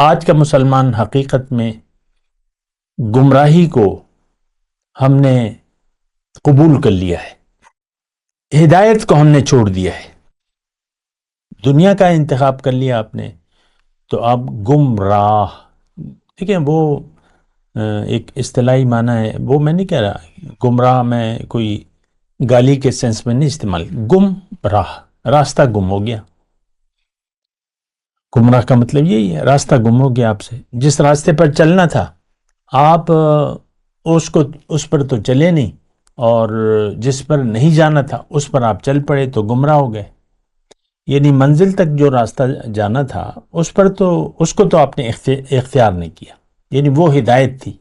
آج کا مسلمان حقیقت میں گمراہی کو ہم نے قبول کر لیا ہے، ہدایت کو ہم نے چھوڑ دیا ہے۔ دنیا کا انتخاب کر لیا آپ نے تو آپ گمراہ، دیکھیں وہ ایک اصطلاحی معنی ہے، وہ میں نہیں کہہ رہا گمراہ، میں کوئی گالی کے سینس میں نہیں استعمال، گم راہ، راستہ گم ہو گیا۔ گمراہ کا مطلب یہی ہے، راستہ گم ہو گیا آپ سے۔ جس راستے پر چلنا تھا آپ اس پر تو چلے نہیں، اور جس پر نہیں جانا تھا اس پر آپ چل پڑے تو گمراہ ہو گئے۔ یعنی منزل تک جو راستہ جانا تھا اس کو تو آپ نے اختیار نہیں کیا، یعنی وہ ہدایت تھی،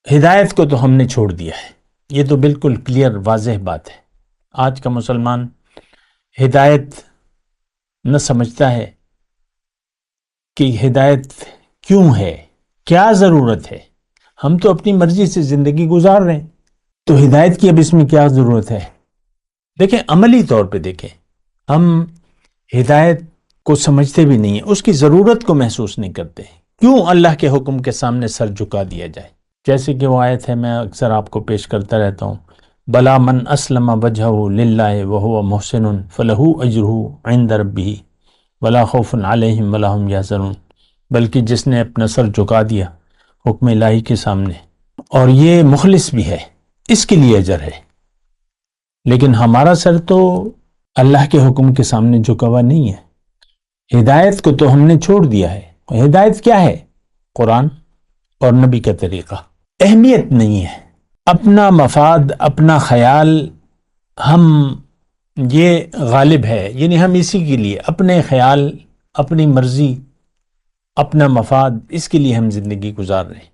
ہدایت کو تو ہم نے چھوڑ دیا ہے۔ یہ تو بالکل کلیئر واضح بات ہے۔ آج کا مسلمان ہدایت نہ سمجھتا ہے کہ ہدایت کیوں ہے، کیا ضرورت ہے۔ ہم تو اپنی مرضی سے زندگی گزار رہے ہیں، تو ہدایت کی اب اس میں کیا ضرورت ہے؟ دیکھیں عملی طور پہ دیکھیں، ہم ہدایت کو سمجھتے بھی نہیں ہیں، اس کی ضرورت کو محسوس نہیں کرتے۔ کیوں اللہ کے حکم کے سامنے سر جھکا دیا جائے؟ جیسے کہ وہ آیت ہے، میں اکثر آپ کو پیش کرتا رہتا ہوں، بلا من اسلم وجہہ للہ وہو محسن فلہ اجرہ عند ربہ ولا خوف علیہم ولا ہم یحزنون، بلکہ جس نے اپنا سر جھکا دیا حکم الہی کے سامنے اور یہ مخلص بھی ہے، اس کے لیے اجر ہے۔ لیکن ہمارا سر تو اللہ کے حکم کے سامنے جھکا ہوا نہیں ہے۔ ہدایت کو تو ہم نے چھوڑ دیا ہے۔ ہدایت کیا ہے؟ قرآن اور نبی کا طریقہ۔ اہمیت نہیں ہے، اپنا مفاد، اپنا خیال ہم یہ غالب ہے، یعنی ہم اسی کے لیے اپنے خیال، اپنی مرضی، اپنا مفاد، اس کے لیے ہم زندگی گزار رہے ہیں۔